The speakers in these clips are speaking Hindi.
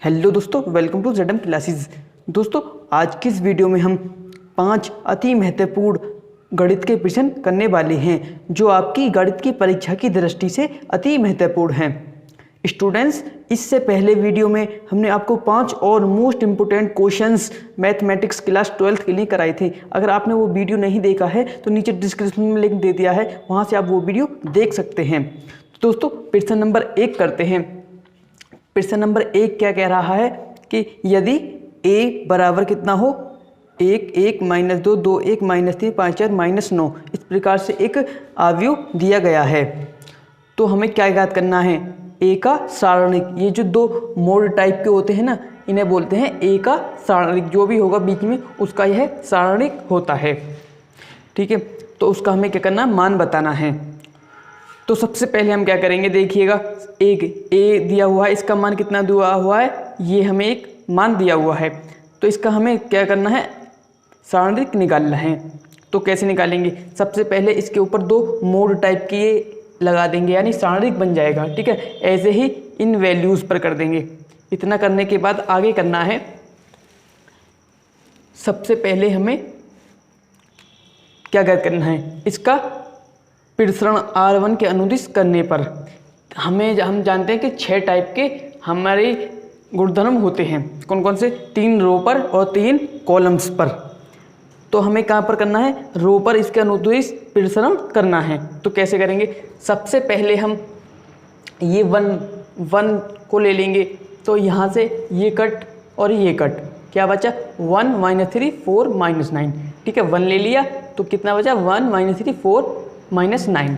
हेलो दोस्तों, वेलकम टू ZM क्लासेस। दोस्तों, आज की इस वीडियो में हम 5 अति महत्वपूर्ण गणित के प्रश्न करने वाले हैं जो आपकी गणित की परीक्षा की दृष्टि से अति महत्वपूर्ण हैं। स्टूडेंट्स, इससे पहले वीडियो में हमने आपको 5 और most important questions mathematics class 12th के लिए कराए थे। अगर आपने वो वीडियो नहीं देखा है तो नीचे डिस्क्रिप्शन में लिंक दे दिया है, वहाँ से आप वो वीडियो देख सकते हैं। दोस्तों, प्रश्न नंबर 1 करते हैं। प्रश्न नंबर 1 क्या कह रहा है कि यदि a बराबर कितना हो 1 1 -2 2 1 -3 5 4 -9 इस प्रकार से एक अवयव दिया गया है, तो हमें क्या याद करना है? a का सारणिक। ये जो दो मोड टाइप के होते हैं ना, इन्हें बोलते हैं a का सारणिक। जो भी होगा बीच में उसका यह सारणिक होता है। ठीक है, तो उसका हमें क्या करना, मान बताना है। तो सबसे पहले हम क्या करेंगे, देखिएगा एक a दिया हुआ है, इसका मान कितना दिया हुआ है, ये हमें एक मान दिया हुआ है। तो इसका हमें क्या करना है, सारणिक निकालना है। तो कैसे निकालेंगे? सबसे पहले इसके ऊपर दो मोड टाइप की ये लगा देंगे, यानी सारणिक बन जाएगा। ठीक है, ऐसे ही इन वैल्यूज़ पर कर देंगे। इतना करने के बाद आगे करना है, सबसे पहले हमें क्या करना है, इसका प्रसरण R1 के अनुदिश करने पर हम जानते हैं कि 6 टाइप के हमारे गुणधर्म होते हैं। कौन कौन से? 3 रो पर और 3 कॉलम्स पर। तो हमें कहाँ पर करना है, रो पर इसके अनुदिश प्रसरण करना है। तो कैसे करेंगे? सबसे पहले हम ये 1 को ले लेंगे, तो यहाँ से ये कट और ये कट, क्या बचा? 1 -3 4 -9। ठीक है, 1 ले लिया तो कितना बचा? 1 -3 4 -9।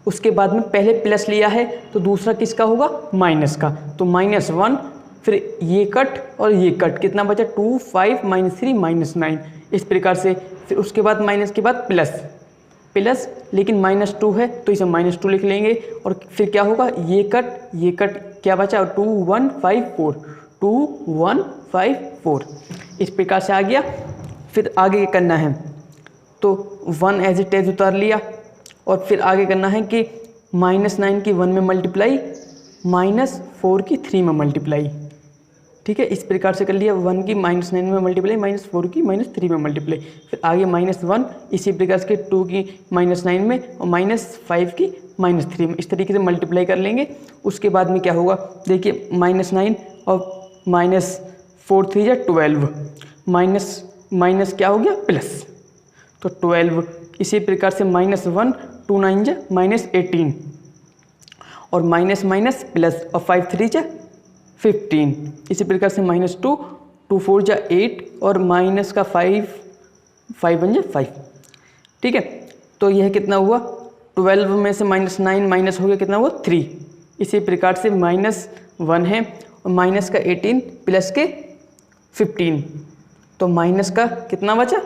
उसके बाद में पहले प्लस लिया है तो दूसरा किसका होगा? माइनस का। तो -1, फिर ये कट और ये कट, कितना बचा? 2 5 -3 -9। इस प्रकार से फिर उसके बाद माइनस के बाद प्लस, लेकिन -2 है तो इसे -2 लिख लेंगे। और फिर क्या होगा? ये कट, क्या बचा? 2 1 5 4 2 1 5 4। इस प्रकार से आ गया। फिर आगे क्या करना है, तो 1 एज इट इज उतार लिया। और फिर आगे करना है कि -9 की 1 में मल्टीप्लाई, -4 की 3 में मल्टीप्लाई। ठीक है, इस प्रकार से कर लिया। 1 की -9 में मल्टीप्लाई, -4 की -3 में मल्टीप्लाई। फिर आगे -1, इसी प्रकार से 2 की -9 में और -5 की -3 में, इस तरीके से मल्टीप्लाई कर लेंगे। उसके बाद में क्या होगा, देखिए -9 और -4 3 या 12, माइनस क्या हो गया? प्लस, तो 12। इसी प्रकार से -1 2 9 जा -18 और माइनस प्लस और 5 3 जा 15। इसी प्रकार से -2 2 4 जा 8 और माइनस का 5 1 जा 5। ठीक है, तो यह कितना हुआ? 12 में से -9 माइनस हो गया, कितना हुआ? 3। इसी प्रकार से -1 है और माइनस का 18 प्लस के 15, तो माइनस का कितना बचा?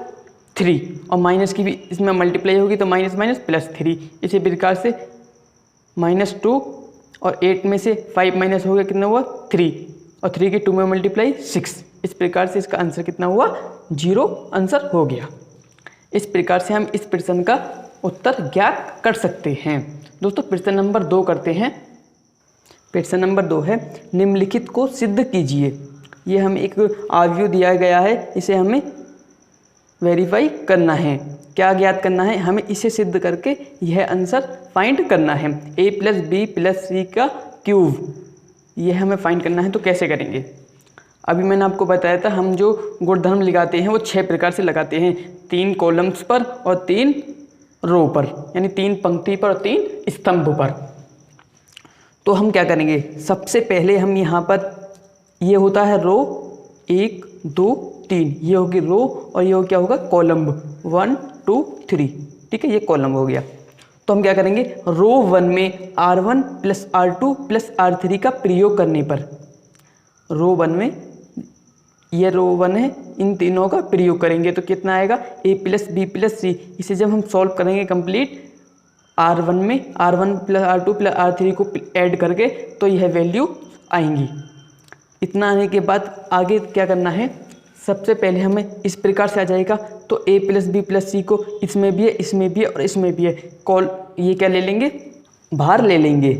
3। और माइनस की भी इसमें मल्टीप्लाई होगी तो -3। इसी प्रकार से -2 और 8 में से 5 माइनस हो गया, कितना हुआ? 3। और 3 की 2 में मल्टीप्लाई 6। इस प्रकार से इसका आंसर कितना हुआ? 0 आंसर हो गया। इस प्रकार से हम इस प्रश्न का उत्तर ज्ञात कर सकते हैं। दोस्तों, प्रश्न नंबर 2 करते हैं। प्रश्न नंबर 2 है, निम्नलिखित को सिद्ध कीजिए। ये हमें एक अवयव दिया गया है, इसे हमें वेरीफाई करना है। क्या ज्ञात करना है? हमें इसे सिद्ध करके यह आंसर फाइंड करना है। a + b + c का क्यूब, यह हमें फाइंड करना है। तो कैसे करेंगे? अभी मैंने आपको बताया था, हम जो गुणधर्म लगाते हैं वो 6 प्रकार से लगाते हैं। 3 कॉलम्स पर और 3 रो पर, यानी 3 पंक्ति पर और 3 स्तंभ पर। तो हम क्या करेंगे, सबसे पहले हम यहाँ पर, ये होता है रो 1 2 3, ये होगी रो और ये क्या होगा? कॉलम 1 2 3। ठीक है, ये कॉलम हो गया। तो हम क्या करेंगे, रो 1 में R1 + R2 + R3 का प्रयोग करने पर, रो 1 में ये रो 1 है, इन तीनों का प्रयोग करेंगे तो कितना आएगा? a + b + c। इसे जब हम सॉल्व करेंगे कंप्लीट, R1 में R1 + R2 + R3 को ऐड करके, तो यह वैल्यू आएंगी। इतना आने के बाद आगे क्या करना है, सबसे पहले हमें इस प्रकार से आ जाएगा। तो a + b + c को इसमें भी है, इसमें भी है और इसमें भी है। ये क्या ले लेंगे? भार ले लेंगे।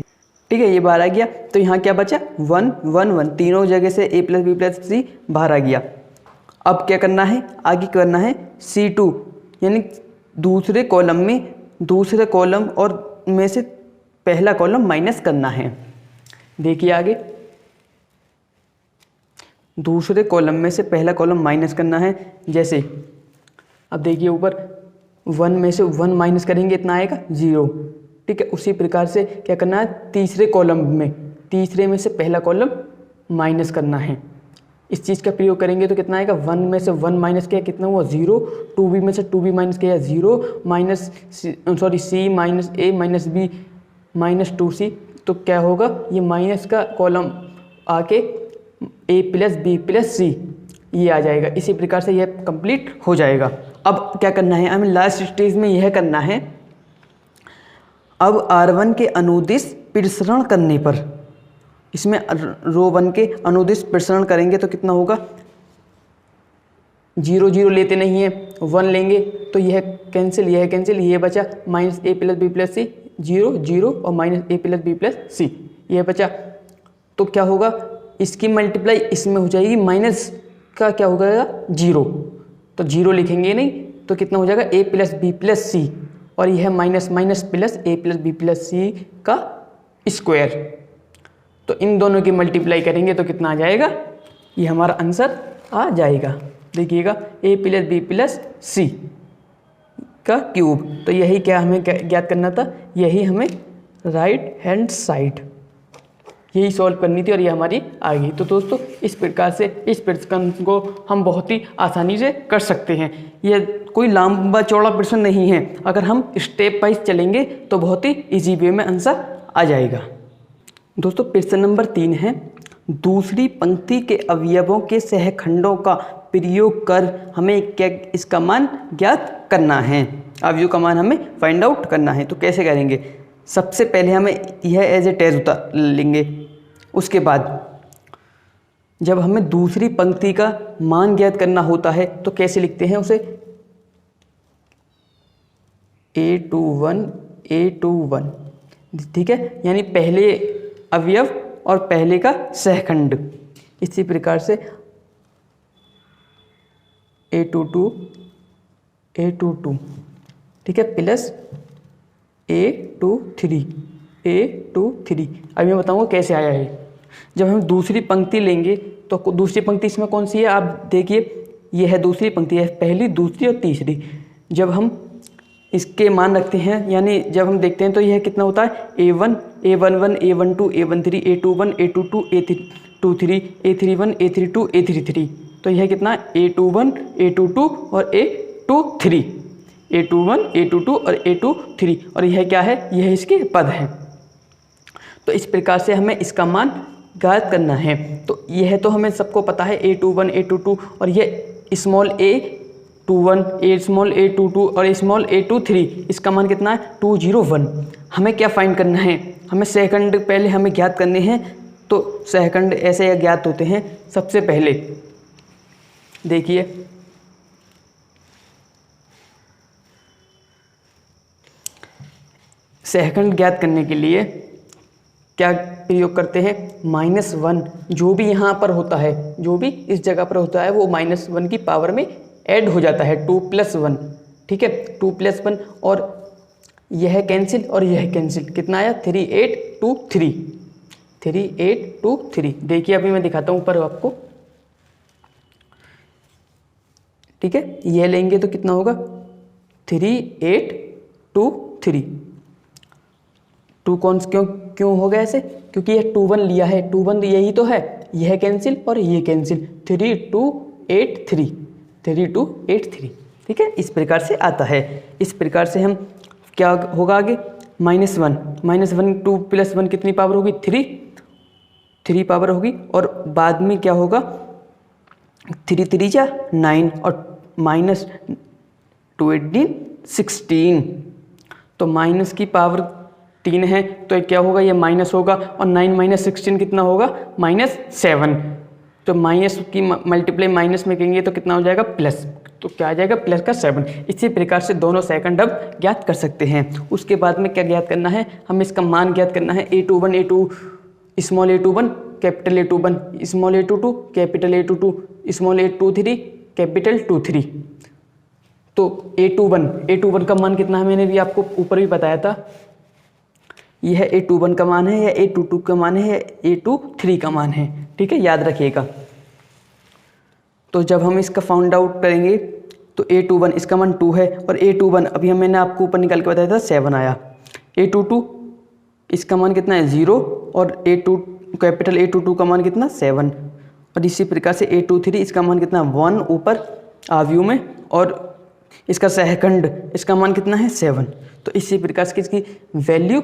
ठीक है, ये बाहर आ गया। तो यहाँ क्या बचा 1 1 1, तीनों जगह से a प्लस बी प्लस सी बाहर आ गया। अब क्या करना है, आगे करना है C2, यानी दूसरे कॉलम और में से पहला कॉलम माइनस करना है। देखिए आगे, दूसरे कॉलम में से पहला कॉलम माइनस करना है। जैसे अब देखिए ऊपर 1 में से 1 माइनस करेंगे, इतना आएगा 0। ठीक है, उसी प्रकार से क्या करना है, तीसरे में से पहला कॉलम माइनस करना है। इस चीज़ का प्रयोग करेंगे तो कितना आएगा, 1 में से 1 माइनस किया कितना हुआ 0, 2b में से 2b माइनस किया 0, c minus a minus b minus 2c। तो क्या होगा, ये माइनस का कॉलम आके a प्लस बी प्लस सी ये आ जाएगा। इसी प्रकार से यह कंप्लीट हो जाएगा। अब क्या करना है, हमें लास्ट स्टेज में यह करना है, अब R1 के अनुदिश प्रसरण करने पर, इसमें रो 1 के अनुदिश प्रसरण करेंगे तो कितना होगा, 0 0 लेते नहीं है, 1 लेंगे तो यह कैंसिल, ये बचा minus a plus b plus c, 0 0 और minus a plus b plus c, यह बचा। तो क्या होगा, इसकी मल्टीप्लाई इसमें हो जाएगी, माइनस का क्या हो जाएगा 0, तो 0 लिखेंगे नहीं तो कितना हो जाएगा a plus b plus c, और यह minus minus plus a plus b plus c का स्क्वायर। तो इन दोनों की मल्टीप्लाई करेंगे तो कितना आ जाएगा, ये हमारा आंसर आ जाएगा। देखिएगा a plus b plus c का क्यूब। तो यही क्या हमें ज्ञात करना था, यही हमें राइट हैंड साइड यही सॉल्व करनी थी और ये हमारी आ गई। तो दोस्तों इस प्रकार से इस प्रश्न को हम बहुत ही आसानी से कर सकते हैं। यह कोई लंबा चौड़ा प्रश्न नहीं है, अगर हम स्टेप वाइज चलेंगे तो बहुत ही इजी वे में आंसर आ जाएगा। दोस्तों प्रश्न नंबर 3 है, दूसरी पंक्ति के अवयवों के सहखंडों का प्रयोग कर हमें क्या इसका मान ज्ञात करना है, अवयव का मान हमें फाइंड आउट करना है। तो कैसे करेंगे, सबसे पहले हमें यह एज ए टेज उतार लेंगे। उसके बाद जब हमें दूसरी पंक्ति का मान ज्ञात करना होता है तो कैसे लिखते हैं उसे, a21 ठीक है, यानी पहले अवयव और पहले का सहखंड। इसी प्रकार से a22 ठीक है प्लस a23। अभी मैं बताऊंगा कैसे आया है। जब हम दूसरी पंक्ति लेंगे तो दूसरी पंक्ति इसमें कौन सी है, आप देखिए ये है दूसरी पंक्ति है, पहली दूसरी और तीसरी। जब हम इसके मान रखते हैं, यानी जब हम देखते हैं तो यह कितना होता है, a1 a11 a12 a13 a21 a22 a23 a31 a32 a33। तो यह कितना a21 a22 और a23, a21 a22 और a23, और यह क्या है, यह इसके पद हैं। तो इस प्रकार से हमें इसका मान ज्ञात करना है। तो यह तो हमें सबको पता है a21 a22, और यह स्मॉल a21 स्मॉल a22 और स्मॉल a23, इसका मान कितना है 201। हमें क्या फाइंड करना है, हमें सेकंड पहले हमें ज्ञात करने हैं। तो सेकंड ऐसे ज्ञात होते हैं, सबसे पहले देखिए सेकंड ज्ञात करने के लिए क्या प्रयोग करते हैं, -1 जो भी यहाँ पर होता है, जो भी इस जगह पर होता है वो -1 की पावर में ऐड हो जाता है, 2 + 1 ठीक है, 2 + 1, और यह कैंसिल और यह कैंसिल, कितना आया 3823। देखिए अभी मैं दिखाता हूँ ऊपर आपको, ठीक है, यह लेंगे तो कितना होगा 3823। 2 कौन क्यों हो गया ऐसे, क्योंकि यह 21 लिया है, 21 यही तो है, यह कैंसिल और ये कैंसिल, 3283 ठीक है, इस प्रकार से आता है। इस प्रकार से हम क्या होगा आगे, -1 2 + 1 कितनी पावर होगी 3 पावर होगी, और बाद में क्या होगा 3 3 9 और -2 18 16। तो माइनस की पावर 3 है तो क्या होगा, ये माइनस होगा, और 9 - 16 कितना होगा -7। तो माइनस की मल्टीप्लाई माइनस में करेंगे तो कितना हो जाएगा प्लस। तो क्या आ जाएगा प्लस का 7। इसी प्रकार से दोनों सेकंड अब ज्ञात कर सकते हैं। उसके बाद में क्या ज्ञात करना है, हमें इसका मान ज्ञात करना है। A21 small a21 capital A21 small a22 capital A22 small a23 capital 23। तो A21 का मान कितना है, मैंने भी आपको ऊपर भी बताया था। यह A21 का मान है, या A22 का मान है, या A23 का मान है। ठीक है, याद रखिएगा। तो जब हम इसका फाउंड आउट करेंगे तो A21 इसका मान 2 है, और A21 अभी मैंने आपको ऊपर निकाल के बताया था 7 आया। A22 इसका मान कितना है 0, और कैपिटल A22 का मान कितना 7। और इसी प्रकार से A23 इसका मान कितना 1 ऊपर आव्यू में, और इसका सेकंड इसका मान कितना है 7। तो इसी प्रकार से इसकी वैल्यू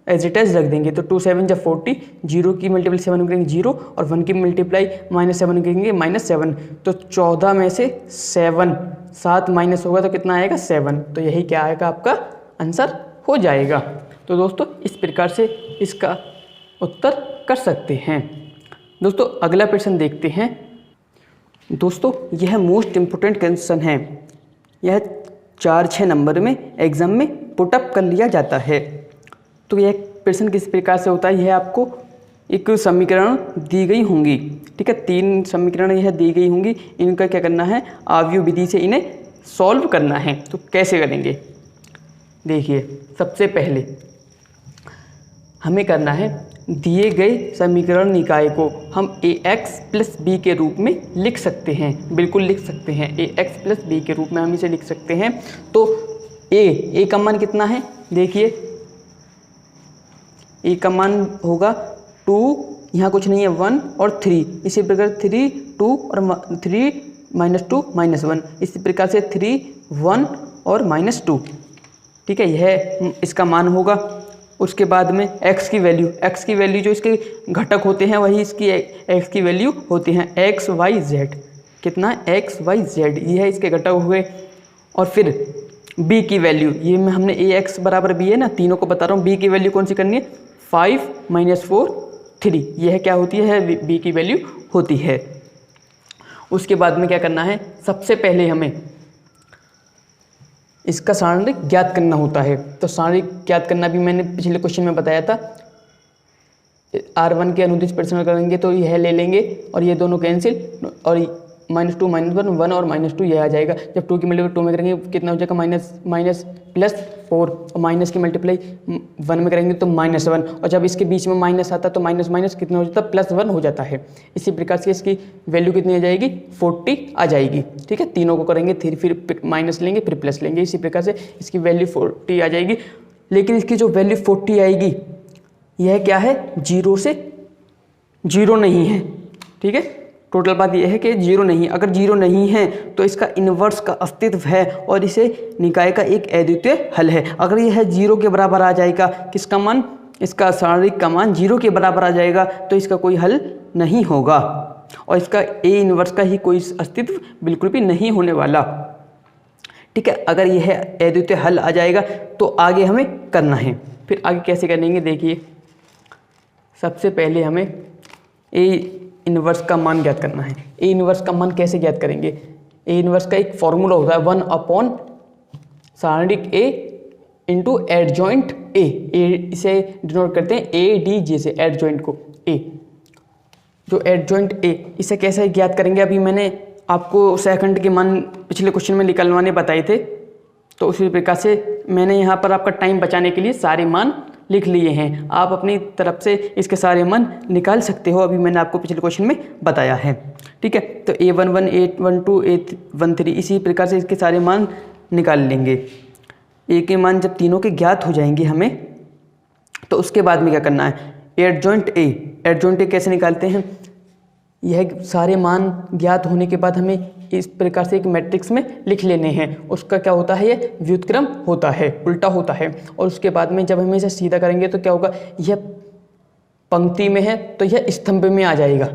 एज इट एज रख देंगे। तो 2 7 जब 40, 0 की मल्टीप्लाई 7 करेंगे 0, और 1 की मल्टीप्लाई -7 करेंगे -7। तो 14 में से 7 माइनस होगा तो कितना आएगा 7। तो यही क्या आएगा, आपका आंसर हो जाएगा। तो दोस्तों इस प्रकार से इसका उत्तर कर सकते हैं। दोस्तों अगला प्रश्न देखते हैं। दोस्तों यह मोस्ट इम्पोर्टेंट क्वेश्चन है। यह 4-6 नंबर में एग्जाम में पुटअप कर लिया जाता है। तो यह प्रश्न किस प्रकार से होता है, यह आपको एक समीकरण दी गई होंगी। ठीक है, 3 समीकरण यह दी गई होंगी। इनका क्या करना है, आव्यूह विधि से इन्हें सॉल्व करना है। तो कैसे करेंगे, देखिए सबसे पहले हमें करना है, दिए गए समीकरण निकाय को हम ax + b के रूप में लिख सकते हैं। बिल्कुल लिख सकते हैं, ax + b के रूप में हम इसे लिख सकते हैं। तो a का मान कितना है, देखिए a का मान होगा 2, यहाँ कुछ नहीं है 1 और 3। इसी प्रकार 3 2 और 3 -2 -1। इसी प्रकार से 3 1 और -2। ठीक है, यह इसका मान होगा। उसके बाद में x की वैल्यू जो इसके घटक होते हैं वही इसकी x की वैल्यू होती हैं। x y z कितना है, x y z ये है इसके घटक हुए। और फिर b की वैल्यू, ये में हमने ax बराबर b है ना, तीनों को बता रहा हूँ। b की वैल्यू कौन सी करनी है, 5 -4 3। यह क्या होती है, b की वैल्यू होती है। उसके बाद में क्या करना है, सबसे पहले हमें इसका सारणिक ज्ञात करना होता है। तो सारणिक ज्ञात करना भी मैंने पिछले क्वेश्चन में बताया था। R1 के अनुदिश प्रश्न करेंगे तो यह ले लेंगे, और ये दोनों कैंसिल, और -2 -1 1 और -2 यह आ जाएगा। जब 2 की मल्टीप्लाई 2 में करेंगे कितना हो जाएगा, +4, और माइनस की मल्टीप्लाई 1 में करेंगे तो -1, और जब इसके बीच में माइनस आता है तो माइनस कितना हो जाता है, +1 हो जाता है। इसी प्रकार से इसकी वैल्यू कितनी आ जाएगी, 40 आ जाएगी। ठीक है, तीनों को करेंगे फिर माइनस लेंगे फिर प्लस लेंगे। इसी प्रकार से इसकी वैल्यू 40 आ जाएगी। लेकिन इसकी जो वैल्यू 40 आएगी यह क्या है, 0 से 0 नहीं है। ठीक है, टोटल बात यह है कि 0 नहीं। अगर 0 नहीं है तो इसका इन्वर्स का अस्तित्व है, और इसे निकाय का एक अद्वितीय हल है। अगर यह 0 के बराबर आ जाएगा, किसका मान, इसका सारणिक का मान 0 के बराबर आ जाएगा, तो इसका कोई हल नहीं होगा, और इसका a इन्वर्स का ही कोई अस्तित्व बिल्कुल भी नहीं होने वाला। ठीक है, अगर यह अद्वितीय हल आ जाएगा तो आगे हमें करना है। फिर आगे कैसे करेंगे, देखिए सबसे पहले हमें a इन्वर्स का मान ज्ञात करना है। ए इन्वर्स का मान कैसे ज्ञात करेंगे, ए इन्वर्स का एक फॉर्मूला होता है 1/, सारणिक ए इंटू एडजॉइंट ए। इसे डिनोट करते हैं ADJ से, एडजॉइंट को ए, जो एडजॉइंट ए, इसे कैसे ज्ञात करेंगे अभी मैंने आपको सेकंड के मान पिछले क्वेश्चन में निकलवाने बताए थे। तो उसी प्रकार से मैंने यहाँ पर आपका टाइम बचाने के लिए सारे मान लिख लिए हैं। आप अपनी तरफ से इसके सारे मान निकाल सकते हो, अभी मैंने आपको पिछले क्वेश्चन में बताया है। ठीक है, तो A11 A12 A13 इसी प्रकार से इसके सारे मान निकाल लेंगे। ए के मान जब तीनों के ज्ञात हो जाएंगे हमें, तो उसके बाद में क्या करना है, एडजॉइंट ए कैसे निकालते हैं, यह सारे मान ज्ञात होने के बाद हमें इस प्रकार से एक मैट्रिक्स में लिख लेने हैं। उसका क्या होता है, यह व्युत्क्रम होता है, उल्टा होता है। और उसके बाद में जब हम इसे सीधा करेंगे तो क्या होगा, यह पंक्ति में है तो यह स्तंभ में आ जाएगा।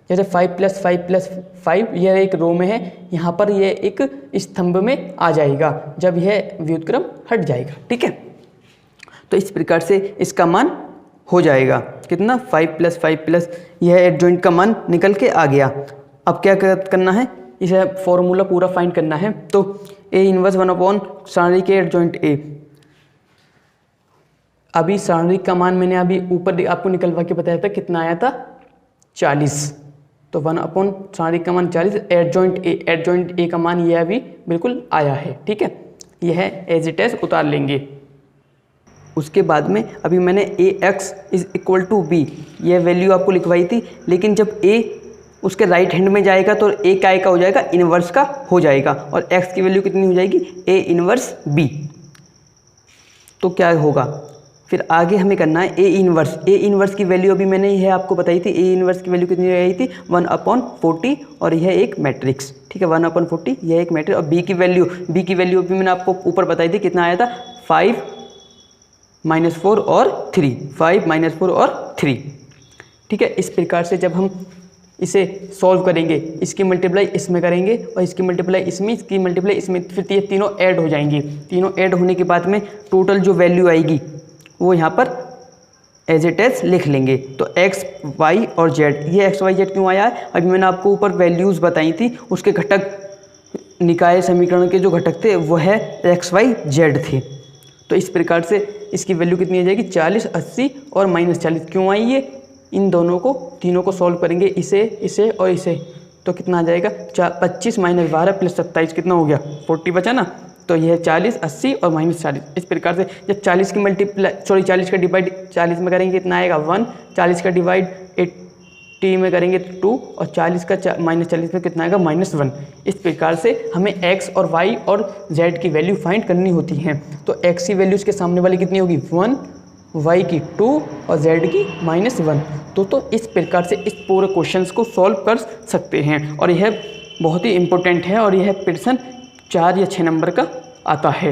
जैसे 5 + 5 + 5 यह एक रो में है, यहाँ पर यह एक स्तंभ में आ जाएगा जब यह व्युत्क्रम हट जाएगा। ठीक है, तो इस प्रकार से इसका मान हो जाएगा कितना, 5 + 5 + यह एडजॉइंट का मान निकल के आ गया। अब क्या करना है, इसे फॉर्मूला पूरा फाइंड करना है। तो ए इनवर्स 1 सारणिक के एडजॉइंट ए, अभी सारणिक का मान मैंने अभी ऊपर आपको निकलवा के बताया था, कितना आया था 40। तो 1 सारणिक का मान 40, एडजॉइंट ए का मान यह अभी बिल्कुल आया है। ठीक है, यह एज इट इज उतार लेंगे। उसके बाद में अभी मैंने a x is equal to b यह वैल्यू आपको लिखवाई थी, लेकिन जब ए उसके राइट हैंड में जाएगा तो ए का हो जाएगा इनवर्स का हो जाएगा, और एक्स की वैल्यू कितनी हो जाएगी ए इनवर्स बी। तो क्या होगा फिर आगे हमें करना है ए इनवर्स की वैल्यू अभी मैंने यह आपको बताई थी। ए इनवर्स की वैल्यू कितनी आई थी 1/40, और यह एक मैट्रिक्स। ठीक है, 1/40 यह एक मैट्रिक्स। और बी की वैल्यू अभी मैंने आपको ऊपर बताई थी, कितना आया था 5 - 4 और 3, 5 - 4 और 3। ठीक है, इस प्रकार से जब हम इसे सॉल्व करेंगे, इसकी मल्टीप्लाई इसमें करेंगे और इसकी मल्टीप्लाई इसमें, इसकी मल्टीप्लाई इसमें, फिर ये तीनों ऐड हो जाएंगे। तीनों ऐड होने के बाद में टोटल जो वैल्यू आएगी वो यहाँ पर एज इट इज लिख लेंगे। तो एक्स वाई और जेड, ये एक्स वाई जेड क्यों आया है, अभी मैंने आपको ऊपर वैल्यूज़ बताई थी, उसके घटक निकाय समीकरण के जो घटक थे वो है एक्स वाई जेड थे। तो इस प्रकार से इसकी वैल्यू कितनी आ जाएगी 40, 80 और -40 क्यों आई ये, इन तीनों को सॉल्व करेंगे, इसे और इसे, तो कितना आ जाएगा 25 - 12 + 27 कितना हो गया 40 बचा ना। तो यह 40, 80 और -40। इस प्रकार से जब 40 का डिवाइड 40 में करेंगे कितना आएगा 1, 40 का डिवाइड 80 में करेंगे 2, और 40 का -40 में कितना आएगा -1। इस प्रकार से हमें x और y और z की वैल्यू फाइंड करनी होती हैं। तो x की वैल्यूज़ के सामने वाली कितनी होगी 1, y की 2 और z की -1। तो इस प्रकार से इस पूरे क्वेश्चंस को सॉल्व कर सकते हैं, और यह बहुत ही इम्पोर्टेंट है, और यह प्रश्न 4 या 6 नंबर का आता है।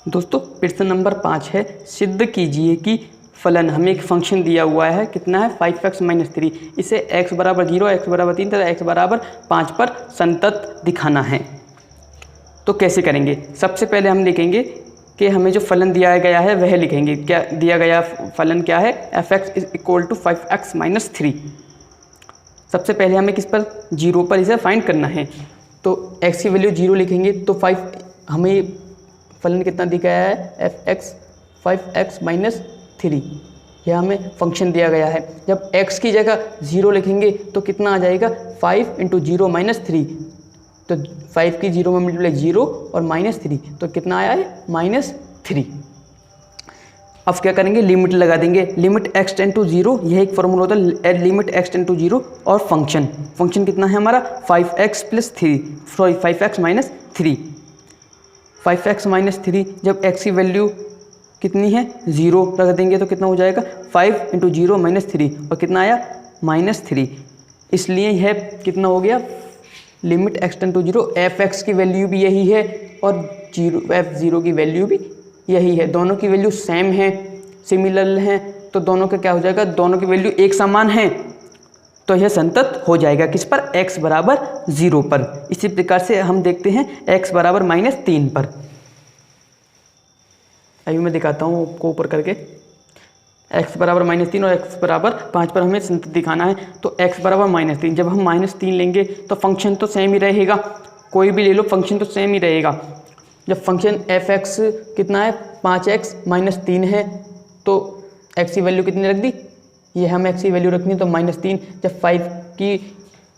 दोस्तों प्रश्न नंबर 5 है, सिद्ध कीजिए कि फलन, हमें एक फंक्शन दिया हुआ है, कितना है 5x - 3, इसे x = 0, x = 3 तथा x = 5 पर संतत दिखाना है। तो कैसे करेंगे, सबसे पहले हम देखेंगे कि हमें जो फलन दिया गया है वह लिखेंगे। क्या दिया गया फलन क्या है, f(x) = 5x - 3। सबसे पहले हमें किस पर 0 पर इसे फाइंड करना है। तो x की वैल्यू 0 लिखेंगे तो 5, हमें फलन कितना दिया गया है f(x) 5x - 3, यह हमें फंक्शन दिया गया है। जब x की जगह 0 लिखेंगे तो कितना आ जाएगा 5 × 0 - 3, तो 5 की 0 में मल्टीप्लाई 0 और -3, तो कितना आया है -3। अब क्या करेंगे, लिमिट लगा देंगे, लिमिट x टेंड टू 0, यह एक फॉर्मूला होता है, लिमिट x टेंड टू 0, और फंक्शन कितना है हमारा 5x - 3, 5x - 3, 5x - 3। जब x की वैल्यू कितनी है 0 रख देंगे तो कितना हो जाएगा 5 × 0 - 3, और कितना आया -3। इसलिए यह कितना हो गया, limit x tend to 0, f(x) की वैल्यू भी यही है और f(0) की वैल्यू भी यही है। दोनों की वैल्यू सेम है, सिमिलर हैं, तो दोनों का क्या हो जाएगा, दोनों की वैल्यू एक समान है, तो यह संतत हो जाएगा किस पर, x = 0 पर। इसी प्रकार से हम देखते हैं x = -3 पर। अभी मैं दिखाता हूँ आपको ऊपर करके, x = -3 और x = 5 पर हमें संतत दिखाना है। तो x = -3, जब हम -3 लेंगे तो फंक्शन तो सेम ही रहेगा, कोई भी ले लो फंक्शन तो सेम ही रहेगा। जब फंक्शन f(x) कितना है 5x - 3 है, तो x की वैल्यू कितनी रख दी, ये हम x की वैल्यू रखनी है तो -3। जब 5 की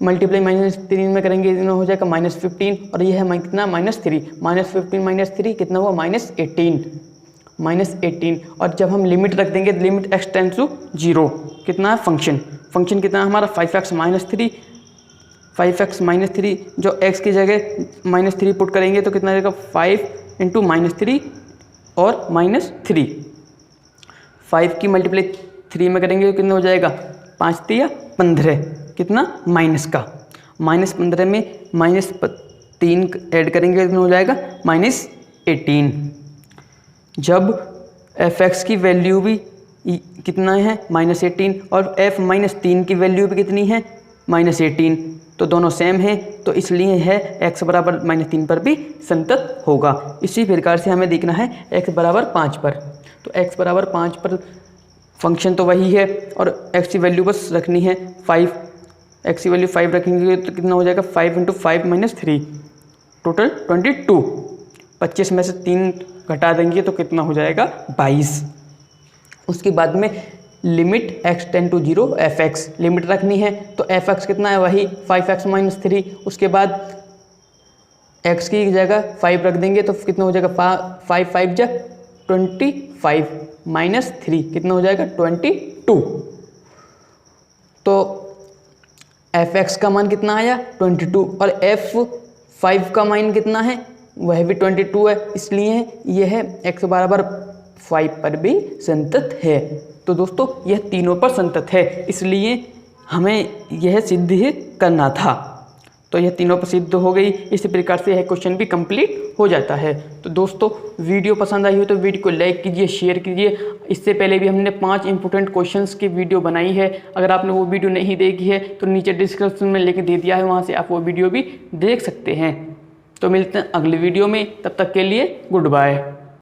मल्टीप्लाई -3 में करेंगे हो जाएगा -15, और ये है कितना -3, -15 - 3 कितना हुआ -18। और जब हम लिमिट रख देंगे, लिमिट x टेंड्स टू 0, कितना है फंक्शन कितना है हमारा 5x - 3, 5x - 3, जो x की जगह -3 पुट करेंगे तो कितना रहेगा 5 × -3 और -3। 5 की मल्टीप्लाई 3 में करेंगे तो कितना हो जाएगा 5 × 3 = 15, कितना -15 में -3 ऐड करेंगे कितना हो जाएगा -18। जब f(x) की वैल्यू भी कितना है -18 और f - 3 की वैल्यू भी कितनी है -18, तो दोनों सेम हैं, तो इसलिए है x = -3 पर भी संतत होगा। इसी प्रकार से हमें देखना है x = 5 पर। तो x = 5 पर फंक्शन तो वही है और x की वैल्यू बस रखनी है 5 एक्स की वैल्यू 5 रखेंगे तो कितना हो जाएगा 5 × 5 - 3 टोटल 22। 25 में से 3 घटा देंगे तो कितना हो जाएगा 22। उसके बाद में limit x tend to 0 f(x) limit रखनी है तो f(x) कितना है वही 5x - 3। उसके बाद x की जगह 5 रख देंगे तो कितना हो जाएगा 5 5 जा 25 - 3 कितना हो जाएगा 22। तो f(x) का मान कितना आया 22 और f(5) का मान कितना है वह भी 22 है, इसलिए यह x बराबर 5 पर भी संतत है। तो दोस्तों यह तीनों पर संतत है, इसलिए हमें यह सिद्ध ही करना था। तो यह तीनों पर सिद्ध हो गई। इसी प्रकार से यह क्वेश्चन भी कंप्लीट हो जाता है। तो दोस्तों वीडियो पसंद आई हो तो वीडियो को लाइक कीजिए, शेयर कीजिए। इससे पहले भी हमने 5 इंपॉर्टेंट क्वेश्चंस की वीडियो बनाई है। अगर आपने वो वीडियो नहीं देखी है तो नीचे डिस्क्रिप्शन में लिंक दे दिया है, वहाँ से आप वो वीडियो भी देख सकते हैं। तो मिलते हैं अगली वीडियो में, तब तक के लिए गुड बाय।